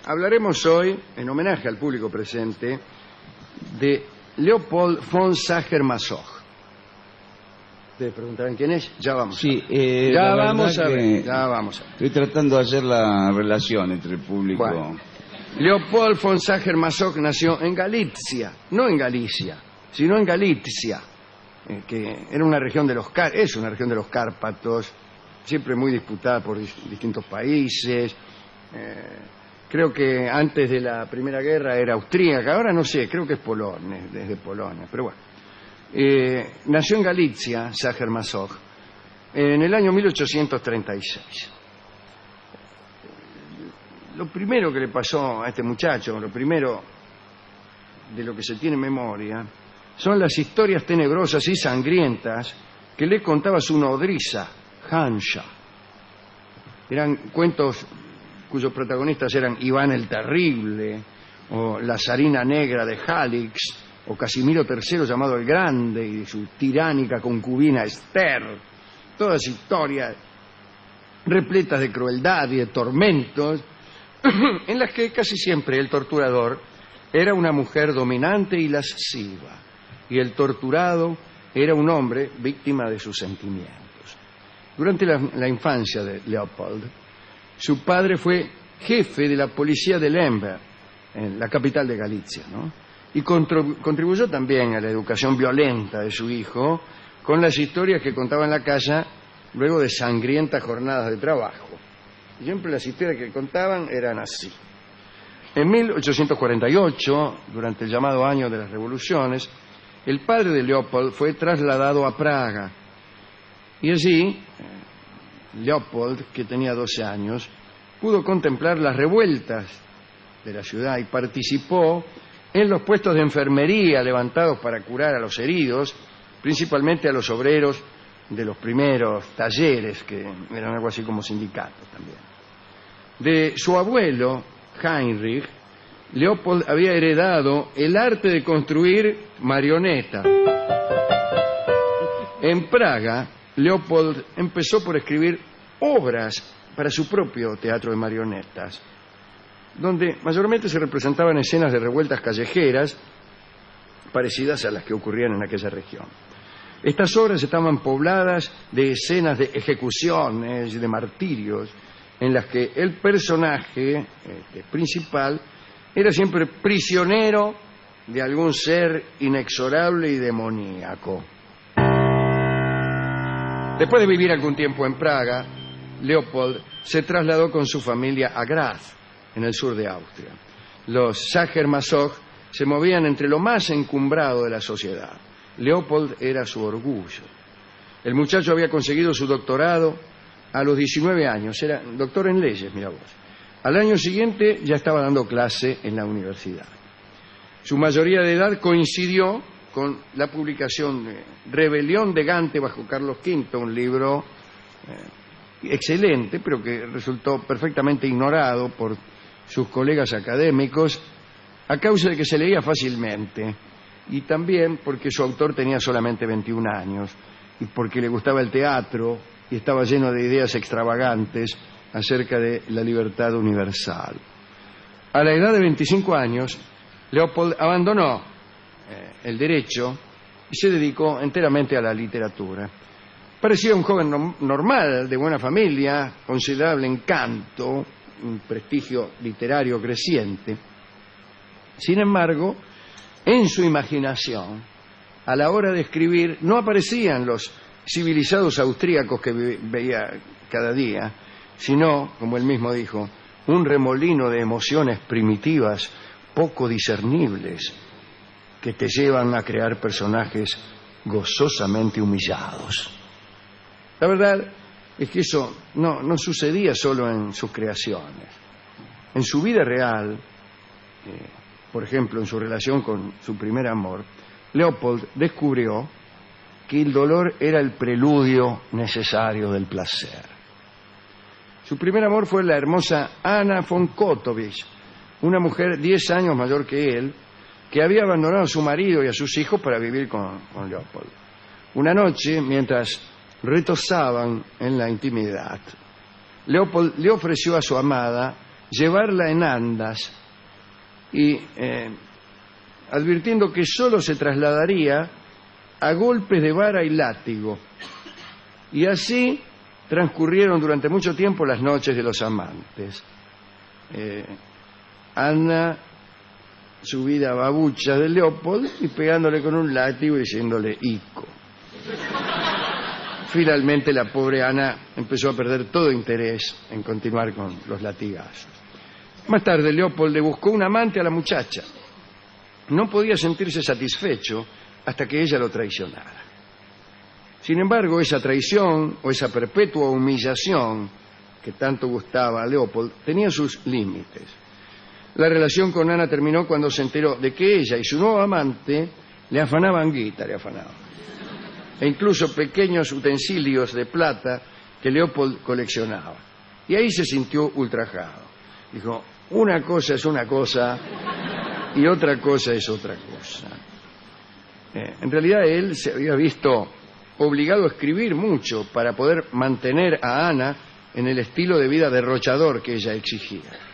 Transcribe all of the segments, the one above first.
Hablaremos hoy, en homenaje al público presente, de Leopold von Sacher-Masoch. ¿Ustedes preguntarán quién es? Ya vamos. Sí, ya vamos a ver. Ya vamos a ver. Estoy tratando de hacer la relación entre el público. Bueno, Leopold von Sacher-Masoch nació en Galicia, no en Galicia, sino en Galicia, que era una región de los es una región de los Cárpatos, siempre muy disputada por distintos países. Creo que antes de la Primera Guerra era austríaca, ahora no sé, creo que es Polonia, desde Polonia, pero bueno. Nació en Galicia, Sacher-Masoch, en el año 1836. Lo primero que le pasó a este muchacho, lo primero de lo que se tiene memoria, son las historias tenebrosas y sangrientas que le contaba su nodriza, Hanscha. Eran cuentos cuyos protagonistas eran Iván el Terrible, o la zarina negra de Jalix, o Casimiro III llamado el Grande, y su tiránica concubina Esther. Todas historias repletas de crueldad y de tormentos, en las que casi siempre el torturador era una mujer dominante y lasciva, y el torturado era un hombre víctima de sus sentimientos. Durante la infancia de Leopold, su padre fue jefe de la policía de Lemberg, en la capital de Galicia, ¿no? Y contribuyó también a la educación violenta de su hijo con las historias que contaba en la casa luego de sangrientas jornadas de trabajo. Siempre las historias que contaban eran así. En 1848, durante el llamado año de las revoluciones, el padre de Leopold fue trasladado a Praga. Y allí, Leopold, que tenía 12 años, pudo contemplar las revueltas de la ciudad y participó en los puestos de enfermería levantados para curar a los heridos, principalmente a los obreros de los primeros talleres, que eran algo así como sindicatos también. De su abuelo, Heinrich, Leopold había heredado el arte de construir marionetas. En Praga, Leopold empezó por escribir obras para su propio teatro de marionetas, donde mayormente se representaban escenas de revueltas callejeras parecidas a las que ocurrían en aquella región. Estas obras estaban pobladas de escenas de ejecuciones y de martirios, en las que el personaje principal era siempre prisionero de algún ser inexorable y demoníaco. Después de vivir algún tiempo en Praga, Leopold se trasladó con su familia a Graz, en el sur de Austria. Los Sacher-Masoch se movían entre lo más encumbrado de la sociedad. Leopold era su orgullo. El muchacho había conseguido su doctorado a los 19 años, era doctor en leyes, mira vos. Al año siguiente ya estaba dando clase en la universidad. Su mayoría de edad coincidió con la publicación de Rebelión de Gante bajo Carlos V, un libro excelente, pero que resultó perfectamente ignorado por sus colegas académicos a causa de que se leía fácilmente, y también porque su autor tenía solamente 21 años y porque le gustaba el teatro y estaba lleno de ideas extravagantes acerca de la libertad universal. A la edad de 25 años, Leopold abandonó el derecho y se dedicó enteramente a la literatura. Parecía un joven normal, de buena familia, considerable encanto, un prestigio literario creciente. Sin embargo, en su imaginación, a la hora de escribir, no aparecían los civilizados austríacos que veía cada día, sino, como él mismo dijo, un remolino de emociones primitivas, poco discernibles, que te llevan a crear personajes gozosamente humillados. La verdad es que eso no sucedía solo en sus creaciones. En su vida real, por ejemplo, en su relación con su primer amor, Leopold descubrió que el dolor era el preludio necesario del placer. Su primer amor fue la hermosa Anna von Kotowicz, una mujer 10 años mayor que él, que había abandonado a su marido y a sus hijos para vivir con Leopold. Una noche, mientras retozaban en la intimidad, Leopold le ofreció a su amada llevarla en andas y advirtiendo que sólo se trasladaría a golpes de vara y látigo. Y así transcurrieron durante mucho tiempo las noches de los amantes. Anna subida a babucha de Leopold y pegándole con un látigo y diciéndole ico. Finalmente la pobre Ana empezó a perder todo interés en continuar con los latigazos. Más tarde Leopold le buscó un amante a la muchacha. No podía sentirse satisfecho hasta que ella lo traicionara. Sin embargo, esa traición o esa perpetua humillación que tanto gustaba a Leopold tenía sus límites. La relación con Ana terminó cuando se enteró de que ella y su nuevo amante le afanaban guita, e incluso pequeños utensilios de plata que Leopold coleccionaba. Y ahí se sintió ultrajado. Dijo, una cosa es una cosa y otra cosa es otra cosa. En realidad él se había visto obligado a escribir mucho para poder mantener a Ana en el estilo de vida derrochador que ella exigía.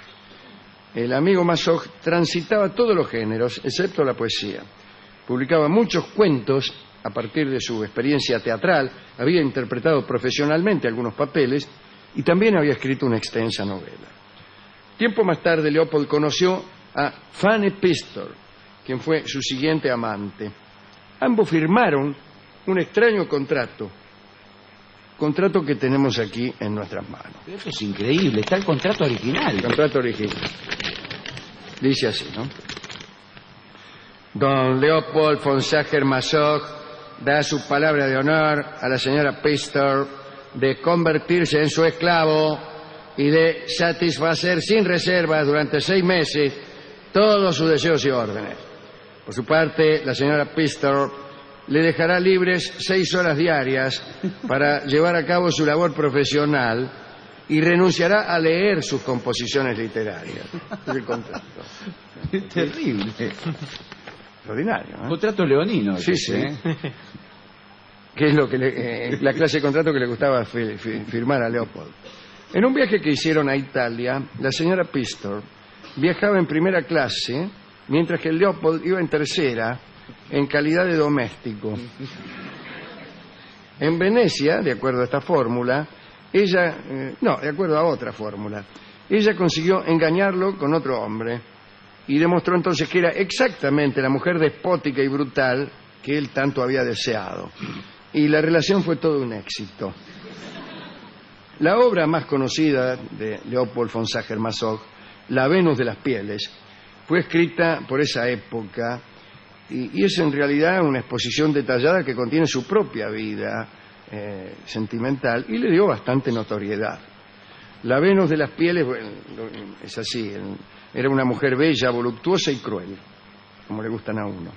El amigo Masoch transitaba todos los géneros, excepto la poesía. Publicaba muchos cuentos a partir de su experiencia teatral, había interpretado profesionalmente algunos papeles y también había escrito una extensa novela. Tiempo más tarde, Leopold conoció a Fanny Pistor, quien fue su siguiente amante. Ambos firmaron un extraño contrato que tenemos aquí en nuestras manos. Eso es increíble, está el contrato original. El contrato original. Dice así, ¿no? Don Leopold von Sacher-Masoch da su palabra de honor a la señora Pistor de convertirse en su esclavo y de satisfacer sin reservas durante 6 meses todos sus deseos y órdenes. Por su parte, la señora Pistor le dejará libres 6 horas diarias para llevar a cabo su labor profesional y renunciará a leer sus composiciones literarias. Es el contrato. Es terrible. Extraordinario, ¿eh? Contrato leonino. Sí, sí. Que es lo que la clase de contrato que le gustaba firmar a Leopold. En un viaje que hicieron a Italia, la señora Pistor viajaba en primera clase, mientras que Leopold iba en tercera, en calidad de doméstico. En Venecia, de acuerdo a esta fórmula, de acuerdo a otra fórmula, ella consiguió engañarlo con otro hombre y demostró entonces que era exactamente la mujer despótica y brutal que él tanto había deseado. Y la relación fue todo un éxito. La obra más conocida de Leopold von Sacher-Masoch, La Venus de las Pieles, fue escrita por esa época y es en realidad una exposición detallada que contiene su propia vida sentimental y le dio bastante notoriedad. La Venus de las Pieles, bueno, es así, era una mujer bella, voluptuosa y cruel, como le gustan a uno.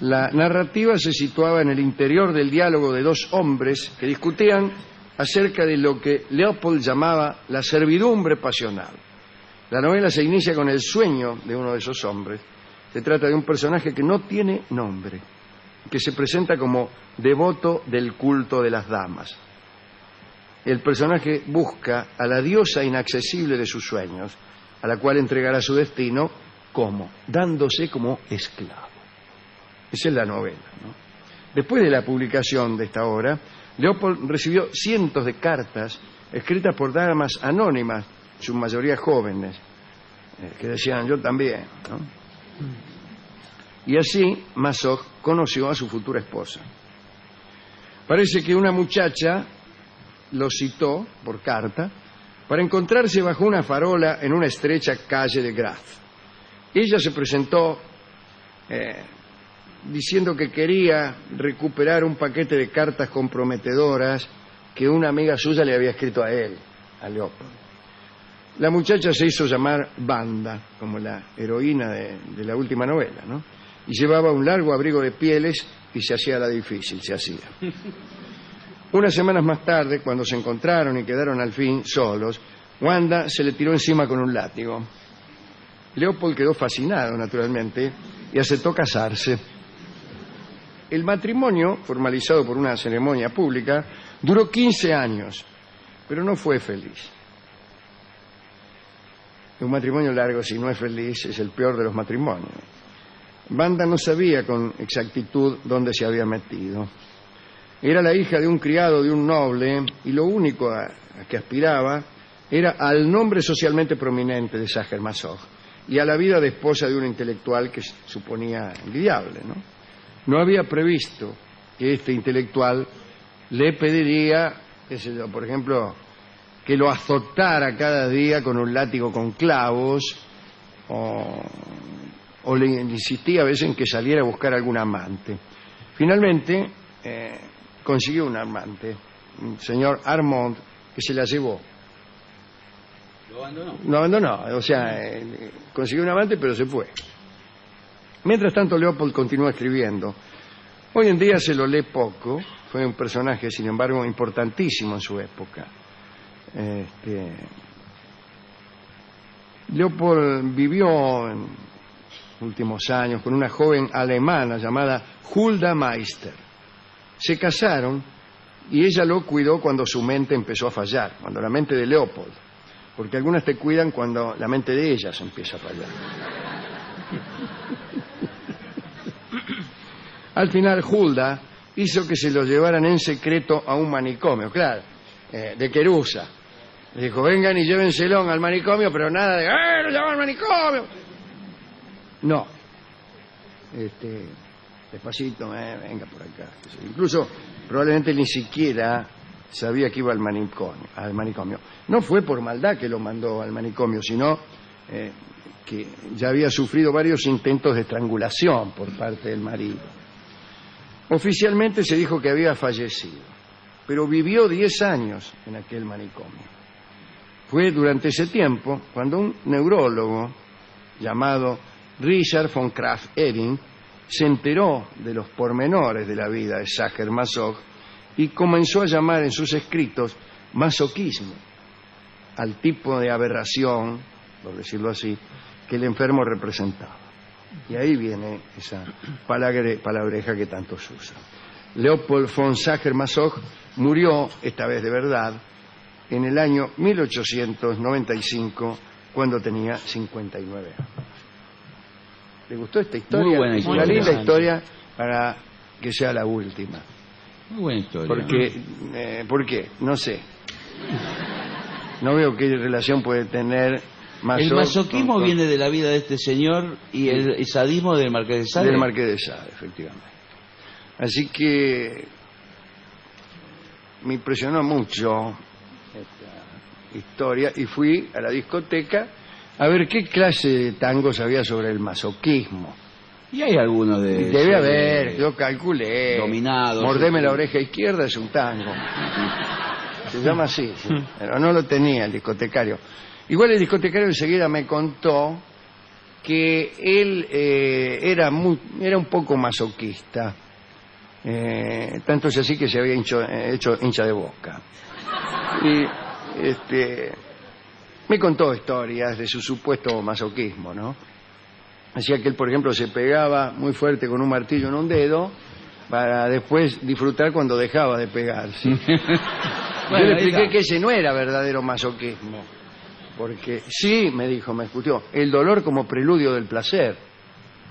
La narrativa se situaba en el interior del diálogo de 2 hombres que discutían acerca de lo que Leopold llamaba la servidumbre pasional. La novela se inicia con el sueño de uno de esos hombres. Se trata de un personaje que no tiene nombre, que se presenta como devoto del culto de las damas. El personaje busca a la diosa inaccesible de sus sueños, a la cual entregará su destino, ¿cómo? Dándose como esclavo. Esa es la novela, ¿no? Después de la publicación de esta obra, Leopold recibió cientos de cartas escritas por damas anónimas, su mayoría jóvenes, que decían yo también, ¿no? Y así Masoch conoció a su futura esposa. Parece que una muchacha lo citó por carta para encontrarse bajo una farola en una estrecha calle de Graz. Ella se presentó diciendo que quería recuperar un paquete de cartas comprometedoras que una amiga suya le había escrito a él, a Leopold. La muchacha se hizo llamar Wanda, como la heroína de la última novela, ¿no? Y llevaba un largo abrigo de pieles y se hacía la difícil, se hacía. Unas semanas más tarde, cuando se encontraron y quedaron al fin solos, Wanda se le tiró encima con un látigo. Leopold quedó fascinado, naturalmente, y aceptó casarse. El matrimonio, formalizado por una ceremonia pública, duró 15 años, pero no fue feliz. Un matrimonio largo, si no es feliz, es el peor de los matrimonios. Wanda no sabía con exactitud dónde se había metido. Era la hija de un criado de un noble y lo único a que aspiraba era al nombre socialmente prominente de Sacher-Masoch y a la vida de esposa de un intelectual que suponía envidiable, ¿no? No había previsto que este intelectual le pediría, qué sé yo, por ejemplo, que lo azotara cada día con un látigo con clavos o le insistía a veces en que saliera a buscar algún amante. Finalmente consiguió un amante, un señor Armand, que se la llevó. ¿Lo abandonó? Lo abandonó, o sea, consiguió un amante pero se fue. Mientras tanto Leopold continuó escribiendo. Hoy en día se lo lee poco, fue un personaje sin embargo importantísimo en su época. Leopold vivió en últimos años con una joven alemana llamada Hulda Meister. Se casaron y ella lo cuidó cuando su mente empezó a fallar, cuando la mente de Leopold, porque algunas te cuidan cuando la mente de ellas empieza a fallar. Al final Hulda hizo que se lo llevaran en secreto a un manicomio, claro, de Querusa. Le dijo, vengan y llévenselo al manicomio, pero nada de, lo llevan al manicomio. No. Despacito, venga por acá. Incluso probablemente ni siquiera sabía que iba al manicomio. No fue por maldad que lo mandó al manicomio, sino que ya había sufrido varios intentos de estrangulación por parte del marido. Oficialmente se dijo que había fallecido, pero vivió 10 años en aquel manicomio. Fue durante ese tiempo cuando un neurólogo llamado Richard von Krafft-Ebing se enteró de los pormenores de la vida de Sacher-Masoch y comenzó a llamar en sus escritos masoquismo al tipo de aberración, por decirlo así, que el enfermo representaba. Y ahí viene esa palabreja que tantos usan. Leopold von Sacher-Masoch murió, esta vez de verdad, en el año 1895, cuando tenía 59 años. ¿Le gustó esta historia? Muy buena historia. Una linda historia para que sea la última. Muy buena historia. Porque, ¿por qué? No sé. No veo qué relación puede tener Masoch. El masoquismo viene de la vida de este señor y el sadismo del Marqués de Sade. Del Marqués de Sade, efectivamente. Así que me impresionó mucho esta historia y fui a la discoteca a ver qué clase de tangos había sobre el masoquismo. Y hay algunos de... Debe haber, yo calculé. Dominados. Mordeme la oreja izquierda es un tango. Se llama así, sí, pero no lo tenía el discotecario. Igual el discotecario enseguida me contó que él era un poco masoquista. Tanto es así que se había hecho hincha de Boca. Y me contó historias de su supuesto masoquismo, ¿no? Decía que él, por ejemplo, se pegaba muy fuerte con un martillo en un dedo para después disfrutar cuando dejaba de pegarse. Yo le expliqué que ese no era verdadero masoquismo. Porque sí, me dijo, me discutió, el dolor como preludio del placer.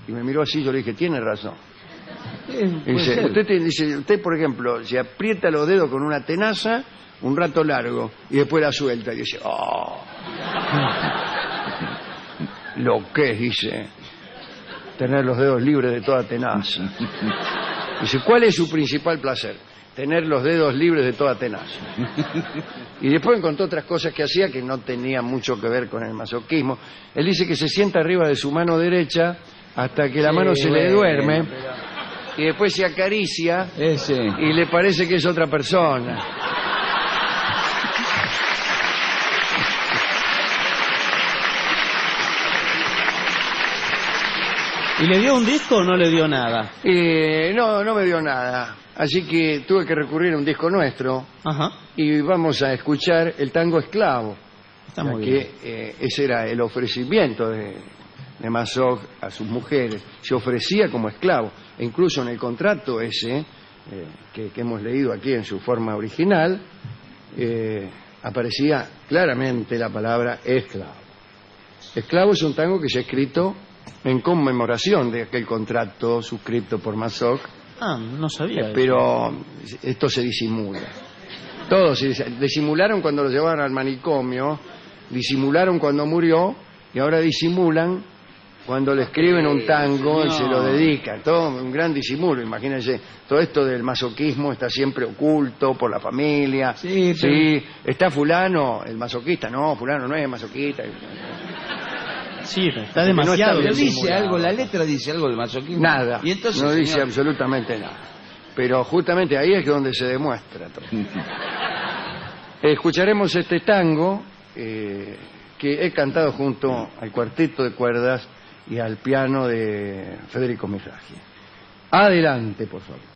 Y me miró así, yo le dije, tiene razón. Usted, por ejemplo, se aprieta los dedos con una tenaza un rato largo y después la suelta y dice, oh, lo que es, dice, tener los dedos libres de toda tenaza. Dice, ¿cuál es su principal placer? Tener los dedos libres de toda tenaza. Y después encontró otras cosas que hacía que no tenían mucho que ver con el masoquismo. Él dice que se sienta arriba de su mano derecha hasta que la mano se le duerme y después se acaricia y le parece que es otra persona. ¿Y le dio un disco o no le dio nada? No me dio nada. Así que tuve que recurrir a un disco nuestro. Ajá. Y vamos a escuchar el tango Esclavo. Está muy bien. Ese era el ofrecimiento de Masoch a sus mujeres. Se ofrecía como esclavo. E incluso en el contrato ese, que hemos leído aquí en su forma original, aparecía claramente la palabra esclavo. Esclavo es un tango que se ha escrito en conmemoración de aquel contrato suscrito por Mazoc, Ah, no sabía. eso. pero esto se disimula. Todos disimularon cuando lo llevaron al manicomio, disimularon cuando murió y ahora disimulan cuando le escriben un tango y se lo dedican. Todo un gran disimulo. Imagínense, todo esto del masoquismo está siempre oculto por la familia. Sí, pero- Está fulano, el masoquista. No, fulano no es masoquista. Sí, pero está no demasiado. está Pero dice disimulado. algo, la letra dice algo de masoquismo. Nada, Y entonces, no dice señor, absolutamente nada. Pero justamente ahí es donde se demuestra todo. Escucharemos este tango que he cantado junto al cuarteto de cuerdas y al piano de Federico Mizrahi. Adelante, por favor.